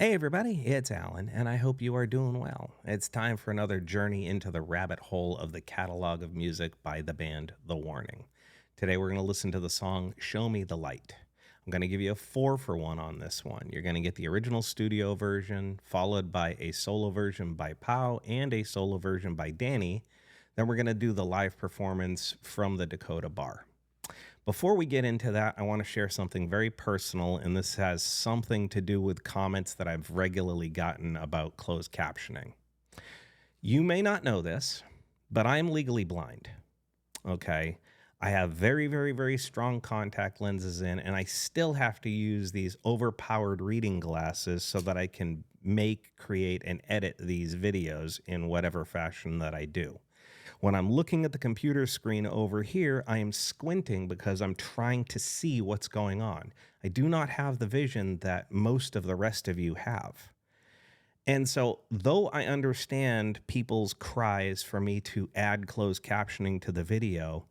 Hey everybody, it's Alan, and I hope you are doing well. It's time for another journey into the rabbit hole of the catalog of music by the band The Warning. Today we're going to listen to the song Show Me the Light. I'm going to give you a 4-for-1 on this one. You're going to get the original studio version, followed by a solo version by Pau and a solo version by Danny. Then we're going to do the live performance from the Dakota Bar. Before we get into that, I want to share something very personal, and this has something to do with comments that I've regularly gotten about closed captioning. You may not know this, but I am legally blind, okay? I have very, very, very strong contact lenses in, and I still have to use these overpowered reading glasses so that I can make, create, and edit these videos in whatever fashion that I do. When I'm looking at the computer screen over here, I am squinting because I'm trying to see what's going on. I do not have the vision that most of the rest of you have. And so, though I understand people's cries for me to add closed captioning to the video,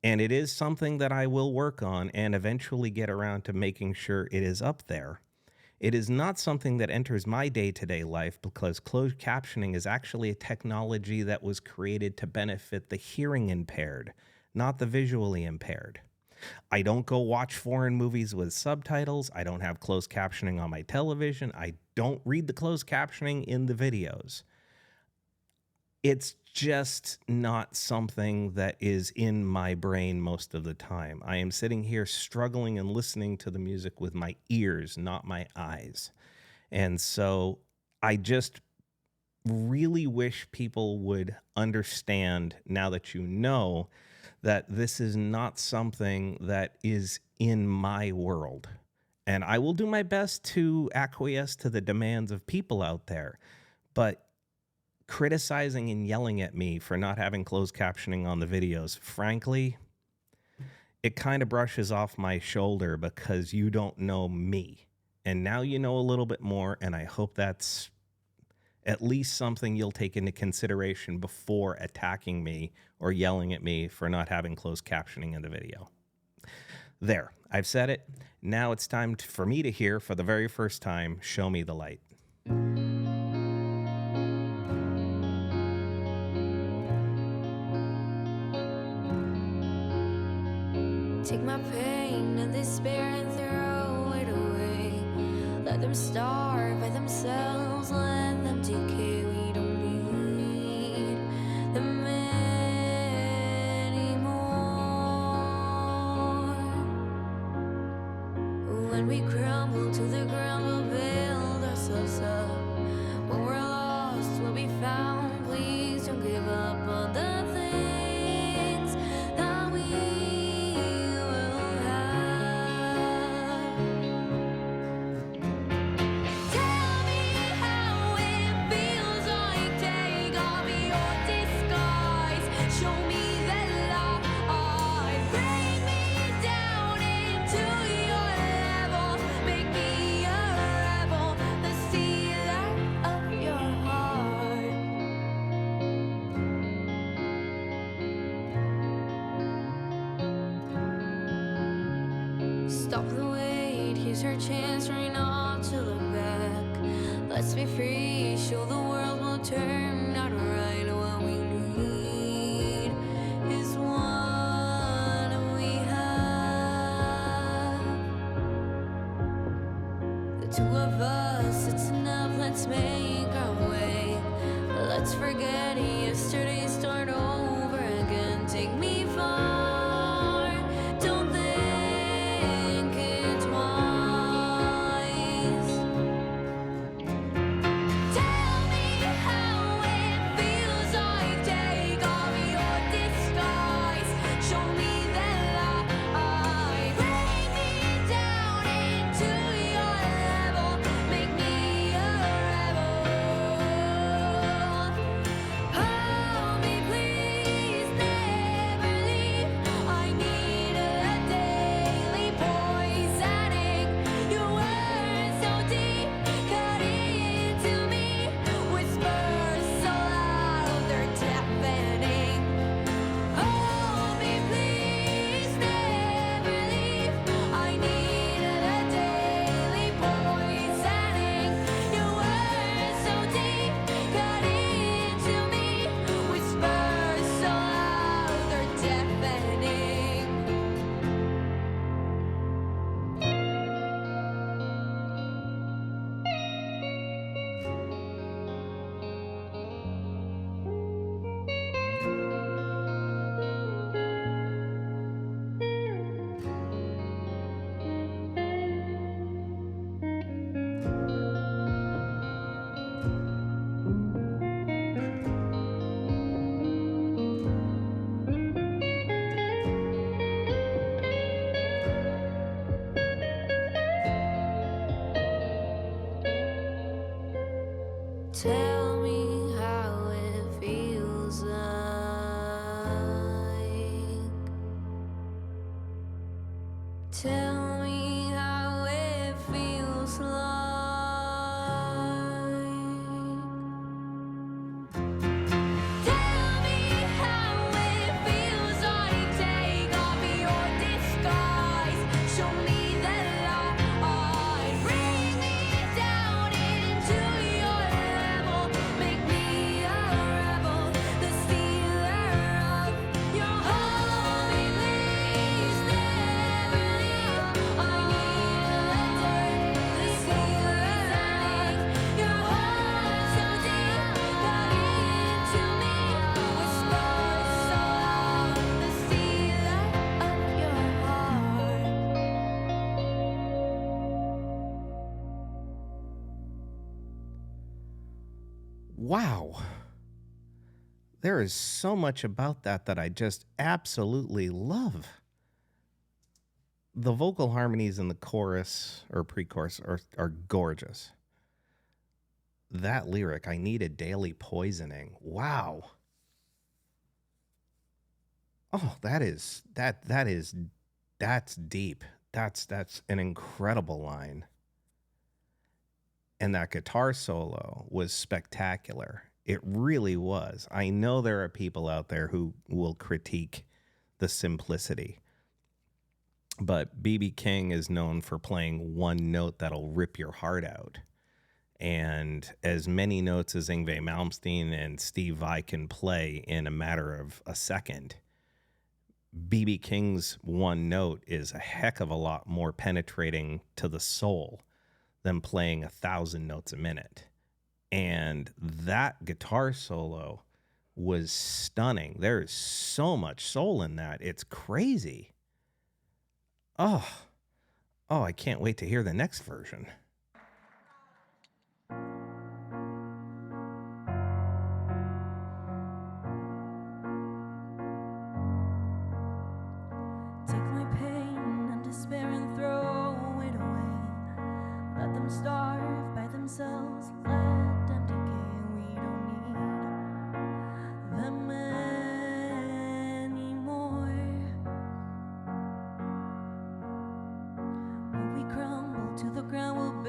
and it is something that I will work on and eventually get around to making sure it is up there, it is not something that enters my day-to-day life because closed captioning is actually a technology that was created to benefit the hearing impaired, not the visually impaired. I don't go watch foreign movies with subtitles. I don't have closed captioning on my television. I don't read the closed captioning in the videos. It's just not something that is in my brain most of the time. I am sitting here struggling and listening to the music with my ears, not my eyes. And so I just really wish people would understand, now that you know, that this is not something that is in my world. And I will do my best to acquiesce to the demands of people out there. But criticizing and yelling at me for not having closed captioning on the videos, frankly, it kind of brushes off my shoulder because you don't know me. And now you know a little bit more, and I hope that's at least something you'll take into consideration before attacking me or yelling at me for not having closed captioning in the video. There, I've said it. Now it's time for me to hear, for the very first time, Show Me the Light. Take my pain and despair and throw it away. Let them starve by themselves, let them decay. We don't need them anymore. When we crumble to the ground, we'll build ourselves up. When we're lost, we'll be found. Please don't give up on the things that we stop the wait, here's our chance, try not to look back. Let's be free, show the world we'll turn out right. What we need is one we have. The two of us, it's enough, let's make our way. Let's forget yesterday, start over again. Take me far. Tell me how it Tell me how it feels like. Tell me how it feels like. Tell me how it feels like. Take off your disguise. Show me the light. Bring me down into your level. Make me a rebel. The stealer of your heart. Please never leave. I need the dirt. The stealer of your heart. So deep, cut into me. Whisper so loud. The stealer of your heart. Wow. There is so much about that I just absolutely love. The vocal harmonies in the chorus or pre-chorus are gorgeous. That lyric, I need a daily poisoning. Wow. Oh, that's deep. That's an incredible line. And that guitar solo was spectacular. It really was. I know there are people out there who will critique the simplicity, but B.B. King is known for playing one note that'll rip your heart out. And as many notes as Yngwie Malmsteen and Steve Vai can play in a matter of a second, B.B. King's one note is a heck of a lot more penetrating to the soul than playing 1,000 notes a minute. And that guitar solo was stunning. There is so much soul in that. It's crazy. Oh, I can't wait to hear the next version. Take my pain and despair and throw it away. Let them starve by themselves. Let them decay. We don't need them anymore. When we crumble to the ground, we'll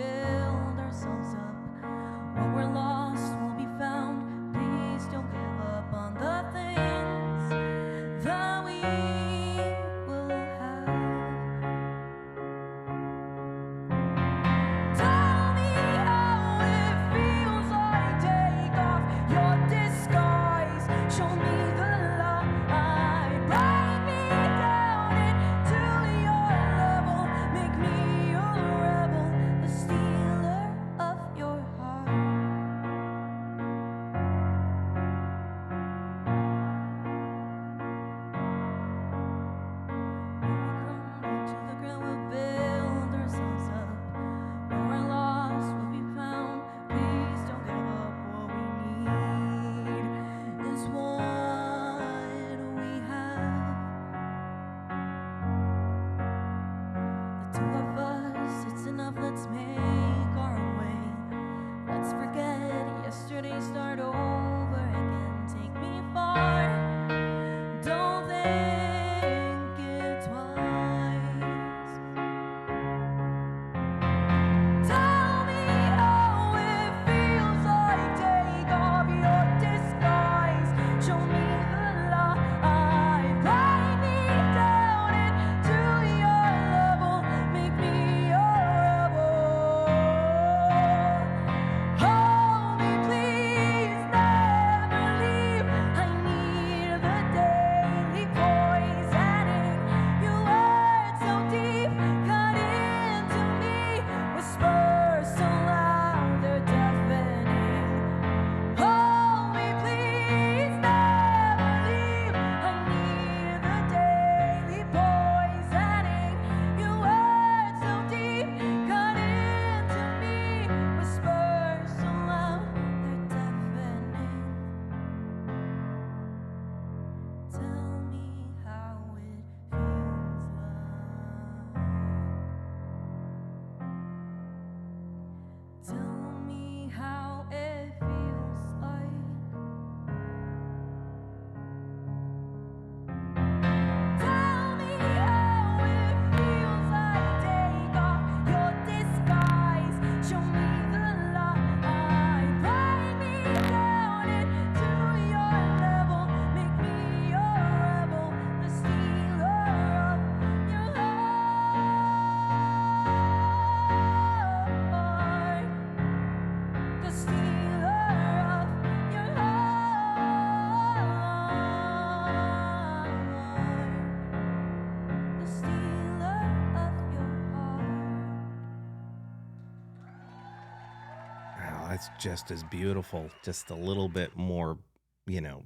it's just as beautiful, just a little bit more,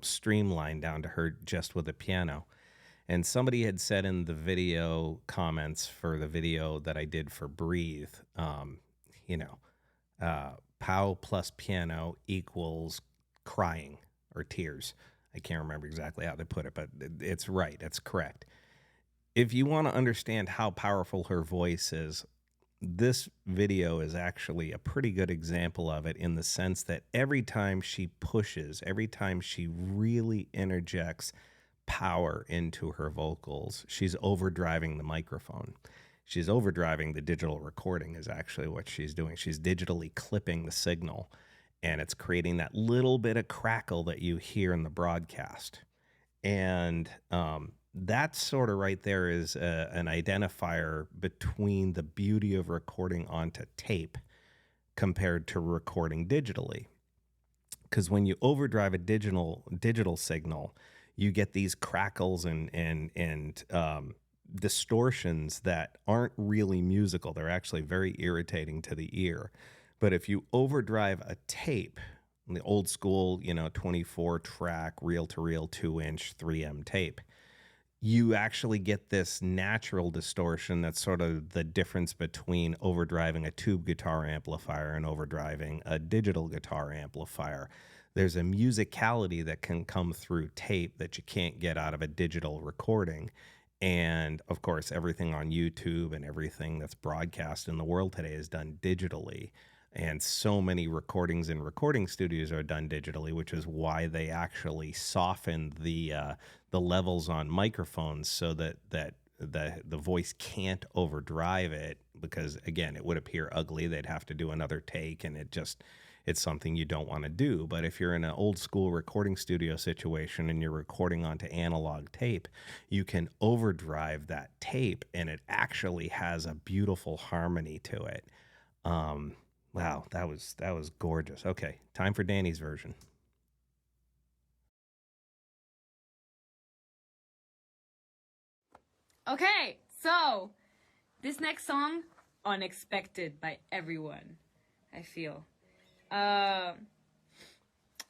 streamlined down to her just with a piano. And somebody had said in the video comments for the video that I did for Breathe, you know, pow plus piano equals crying or tears. I can't remember exactly how they put it, but it's right. It's correct. If you want to understand how powerful her voice is, this video is actually a pretty good example of it, in the sense that every time she pushes, every time she really interjects power into her vocals, she's overdriving the microphone. She's overdriving the digital recording is actually what she's doing. She's digitally clipping the signal, and it's creating that little bit of crackle that you hear in the broadcast. And that sort of right there is an identifier between the beauty of recording onto tape compared to recording digitally. Because when you overdrive a digital signal, you get these crackles and distortions that aren't really musical. They're actually very irritating to the ear. But if you overdrive a tape, the old school, 24 track reel-to-reel 2-inch 3M tape, you actually get this natural distortion that's sort of the difference between overdriving a tube guitar amplifier and overdriving a digital guitar amplifier. There's a musicality that can come through tape that you can't get out of a digital recording. And of course, everything on YouTube and everything that's broadcast in the world today is done digitally. And so many recordings in recording studios are done digitally, which is why they actually soften the levels on microphones so that the voice can't overdrive it, because again, it would appear ugly. They'd have to do another take, and it's something you don't want to do. But if you're in an old school recording studio situation and you're recording onto analog tape, you can overdrive that tape, and it actually has a beautiful harmony to it. Wow, that was gorgeous. Okay, time for Danny's version. Okay, so this next song, unexpected by everyone, I feel.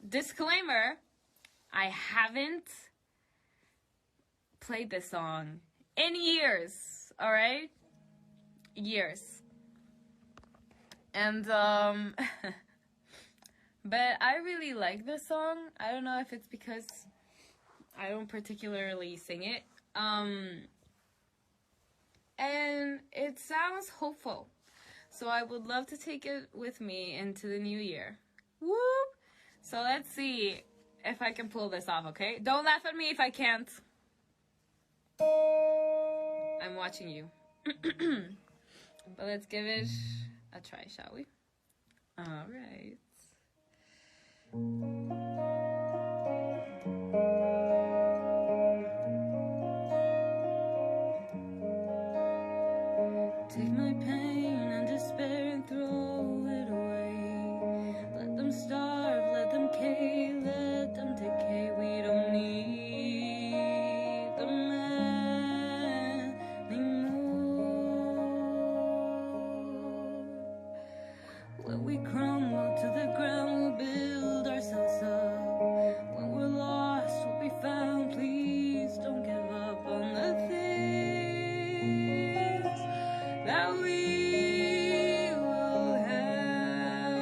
Disclaimer, I haven't played this song in years, all right? Years. And, but I really like this song. I don't know if it's because I don't particularly sing it. And it sounds hopeful. So I would love to take it with me into the new year. Whoop! So let's see if I can pull this off, okay? Don't laugh at me if I can't. I'm watching you. But let's give it a try, shall we? All right. Take my pain and despair and throw it away. Let them starve, let them cave, let them decay. We don't need them anymore. When we crumble to the ground, we'll build ourselves up. When we're lost, we'll be found. Please don't give up on the things that we will have.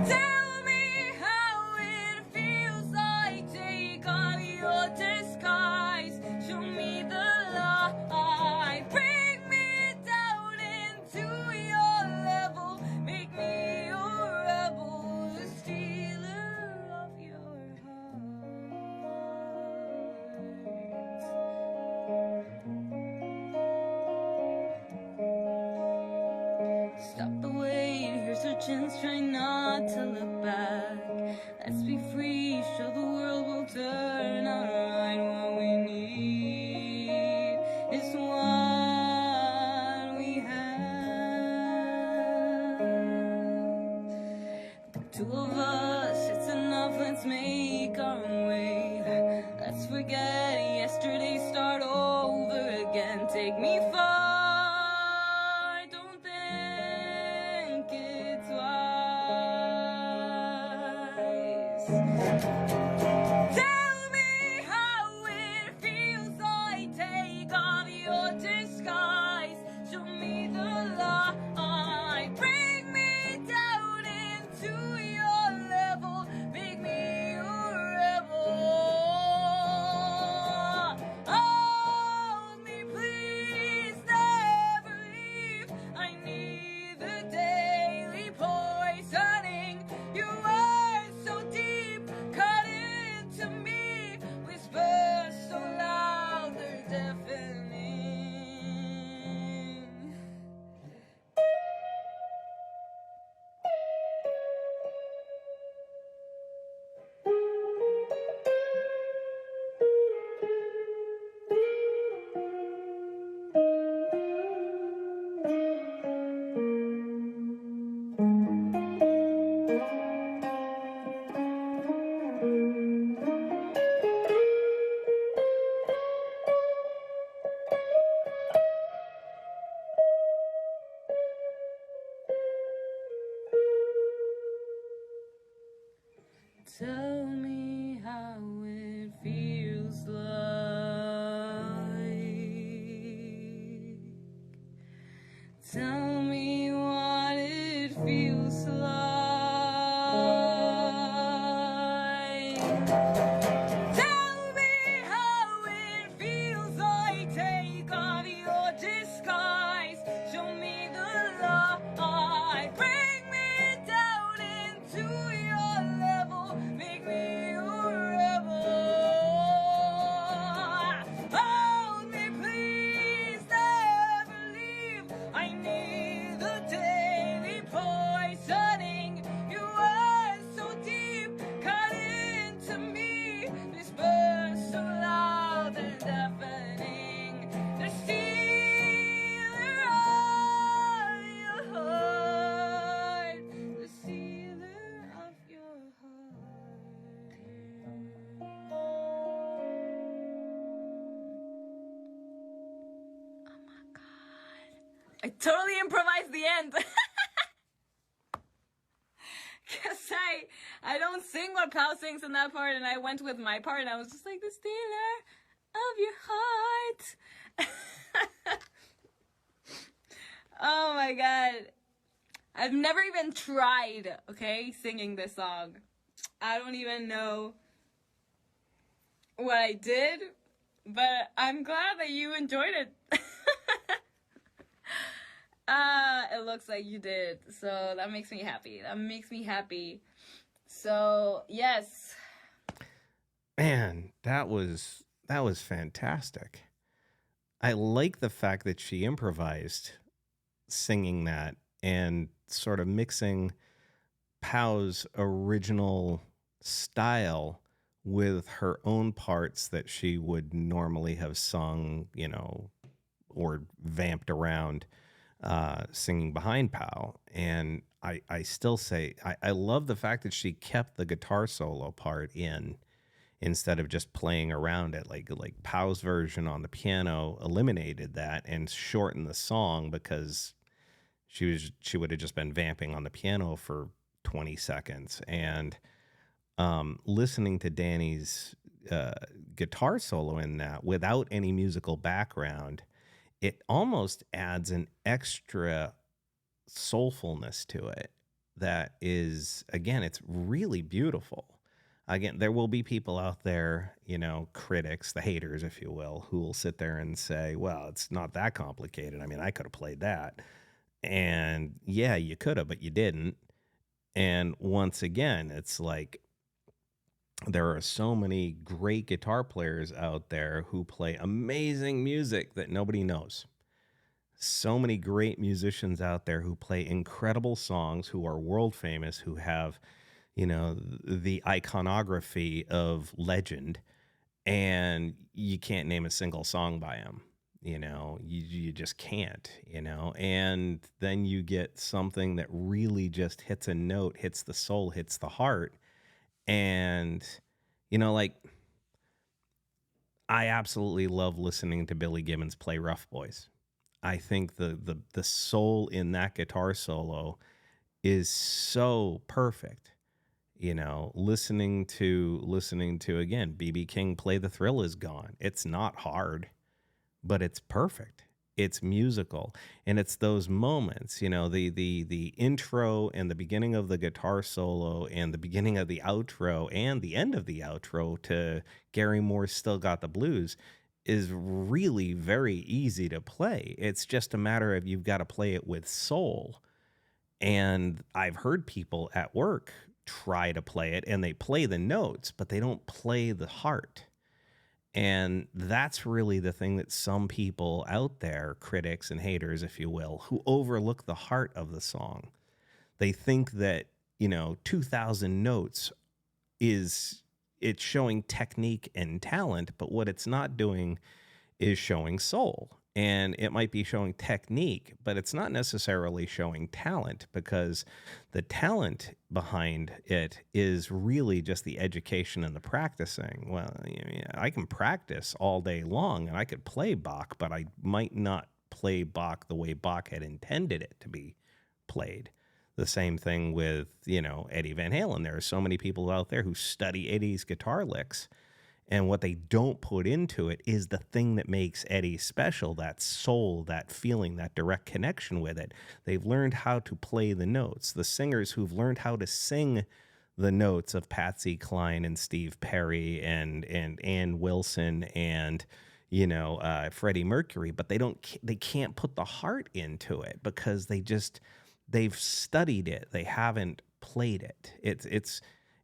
Tell me how it feels like. Take off your disguise. Show me the light. Bring me down into your level. Make me your rebel, the stealer of your heart. Stop the wait, here's our chance, try not to look back. Let's be free, show the world we'll turn out right. What we need is what we have. The two of us, it's enough, let's make our own way. Let's forget yesterday, start over again. Take me far, don't think Tell me how it feels like take off your disguise. Show me the light. Bring me down into your level. Make me a rebel. Hold me, please never leave. I need the daily poisoning. You are so deep, cut into me. Whisper so loud they're deafening. Tell me how it feels like. Tell me what it feels like. Tell me how it feels like. Take off your disguise. Show me the light. Bring me down into your level. Make me a rebel. Hold me, please never leave. I need the daily poisoning. You are so deep, cut into me. Whisper so loud and deafening. The sealer of your heart. The sealer of your heart. Oh my God. I totally improvised the end. Because I don't sing what Pal sings in that part, and I went with my part, and I was just like, the stealer of your heart. Oh my God. I've never even tried, okay, singing this song. I don't even know what I did, but I'm glad that you enjoyed it. It looks like you did, so that makes me happy. So, yes. Man, that was fantastic. I like the fact that she improvised singing that and sort of mixing Pow's original style with her own parts that she would normally have sung, or vamped around, singing behind Pow. And I still say, I love the fact that she kept the guitar solo part in instead of just playing around it. Like Pow's version on the piano eliminated that and shortened the song because she would have just been vamping on the piano for 20 seconds. And listening to Danny's guitar solo in that without any musical background, it almost adds an extra soulfulness to it that is, again, it's really beautiful. Again, there will be people out there, critics, the haters, if you will, who will sit there and say, well, it's not that complicated. I mean, I could have played that. And yeah, you could have, but you didn't. And once again, it's like there are so many great guitar players out there who play amazing music that nobody knows. So many great musicians out there who play incredible songs, who are world famous, who have, the iconography of legend, and you can't name a single song by them. You just can't, and then you get something that really just hits a note, hits the soul, hits the heart. And, like, I absolutely love listening to Billy Gibbons play Rough Boys. I think the soul in that guitar solo is so perfect. Listening to again BB King play The Thrill Is Gone. It's not hard, but it's perfect. It's musical, and it's those moments, the intro and the beginning of the guitar solo and the beginning of the outro and the end of the outro to Gary Moore's Still Got the Blues is really very easy to play. It's just a matter of you've got to play it with soul. And I've heard people at work try to play it and they play the notes, but they don't play the heart. And that's really the thing that some people out there, critics and haters, if you will, who overlook the heart of the song. They think that, 2,000 notes it's showing technique and talent, but what it's not doing is showing soul. And it might be showing technique, but it's not necessarily showing talent, because the talent behind it is really just the education and the practicing. Well, I can practice all day long and I could play Bach, but I might not play Bach the way Bach had intended it to be played. The same thing with, Eddie Van Halen. There are so many people out there who study Eddie's guitar licks, and what they don't put into it is the thing that makes Eddie special, that soul, that feeling, that direct connection with it. They've learned how to play the notes. The singers who've learned how to sing the notes of Patsy Cline and Steve Perry and Ann Wilson and, Freddie Mercury, but they can't put the heart into it because they've studied it. They haven't played it.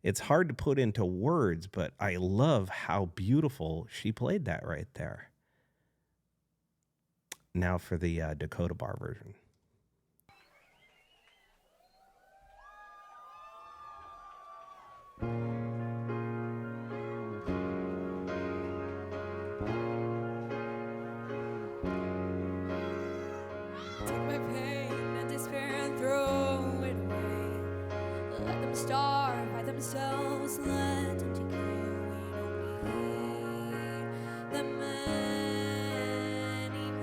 It's hard to put into words, but I love how beautiful she played that right there. Now for the Dakota bar version. Take my pain and despair and throw it away. Let them starve by themselves, let them decay. We don't need them anymore.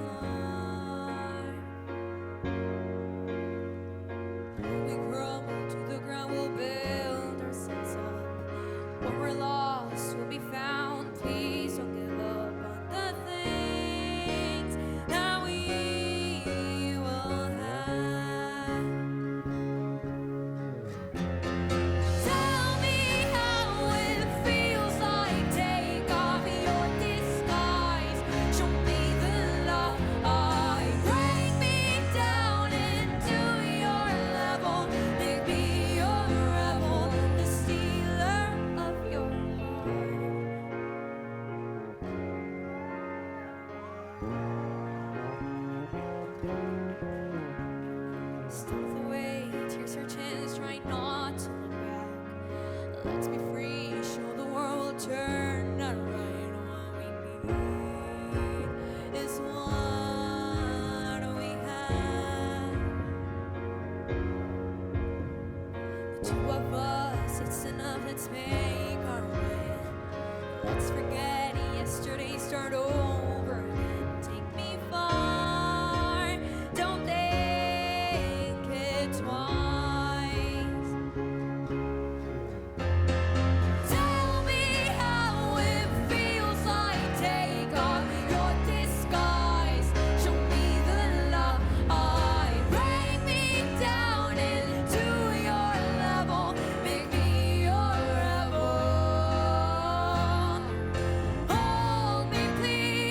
We crumble to the ground, we'll build ourselves up. When we're lost, we'll be found. Please don't give up on the things that we will have. Tell me how it feels like. Take off your disguise. Show me the light. Break me down into your level. Make me your rebel, the stealer of your heart. Stealth away, tears her chins, try not to look back. Let's be free, show the world, turn not right. What we need is what we have. The two of us, it's enough, let's make our way. Let's forget yesterday, start over again. Take me far, don't think it twice. Tell me how it feels like. Take off your disguise. Show me the light. Break me down into your level. Make me your rebel. Hold me, please.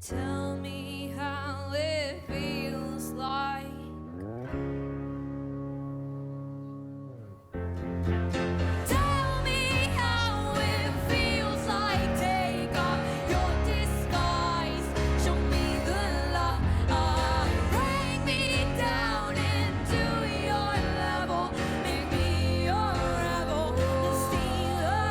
Tell me how it feels like. Tell me how it feels like. Take off your disguise. Show me the light. Bring me down into your level. Make me your rebel. The stealer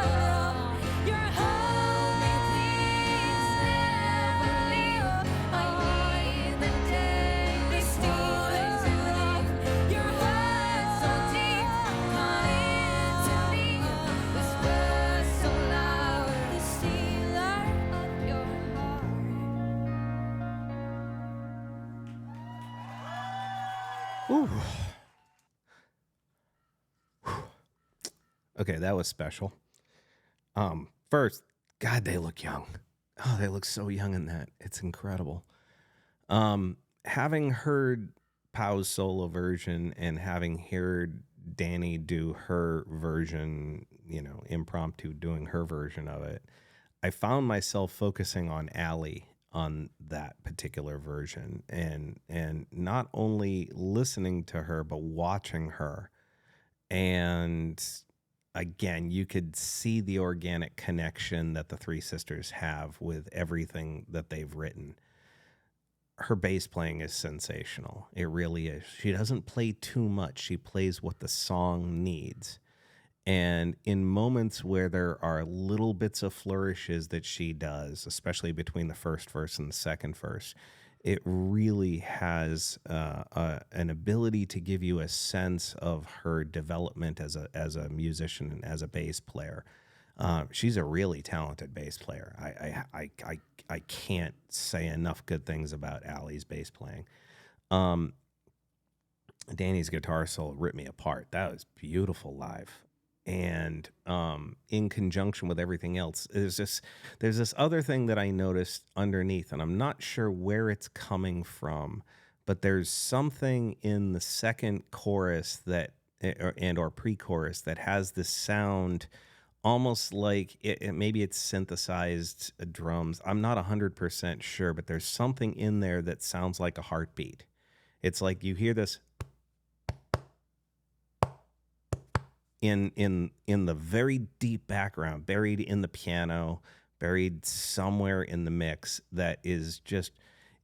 of your heart. Please never leave. I need the day. The stealer of your heart so deep. Come into me. Whisper so loud. The stealer of your heart. Ooh. Okay, that was special. First, God, they look young. Oh, they look so young in that. It's incredible. Having heard Pau's solo version and having heard Danny do her version, impromptu doing her version of it, I found myself focusing on Allie on that particular version and not only listening to her but watching her. And again, you could see the organic connection that the three sisters have with everything that they've written. Her bass playing is sensational. It really is. She doesn't play too much. She plays what the song needs. And in moments where there are little bits of flourishes that she does, especially between the first verse and the second verse, it really has an ability to give you a sense of her development as a musician and as a bass player. She's a really talented bass player. I can't say enough good things about Allie's bass playing. Danny's guitar solo ripped me apart. That was beautiful live. And in conjunction with everything else, there's this other thing that I noticed underneath, and I'm not sure where it's coming from, but there's something in the second chorus that or pre-chorus that has this sound almost like maybe it's synthesized drums. I'm not 100% sure, but there's something in there that sounds like a heartbeat. It's like you hear this in the very deep background, buried in the piano, buried somewhere in the mix, that is just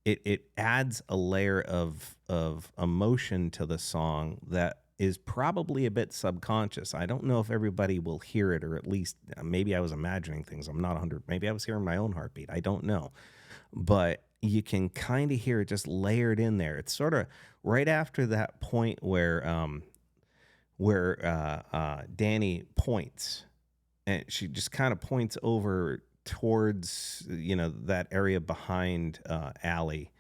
it adds a layer of emotion to the song that is probably a bit subconscious. I don't know if everybody will hear it, or at least maybe I was imagining things. I'm not 100. Maybe I was hearing my own heartbeat. I don't know. But you can kind of hear it just layered in there. It's sort of right after that point where Danny points, and she just kind of points over towards, that area behind Allie.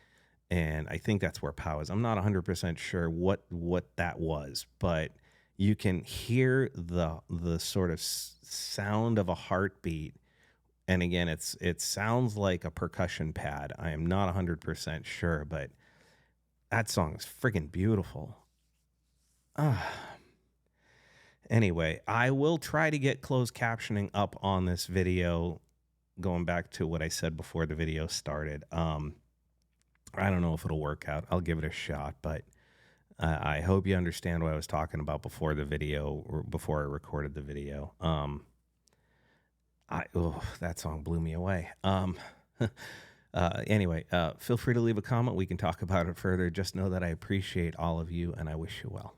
And I think that's where Pau is. I'm not 100% sure what that was, but you can hear the sort of sound of a heartbeat. And again, it sounds like a percussion pad. I am not 100% sure, but that song is friggin' beautiful. Anyway, I will try to get closed captioning up on this video, going back to what I said before the video started. I don't know if it'll work out. I'll give it a shot, but I hope you understand what I was talking about before the video, or before I recorded the video. That song blew me away. Anyway, feel free to leave a comment. We can talk about it further. Just know that I appreciate all of you, and I wish you well.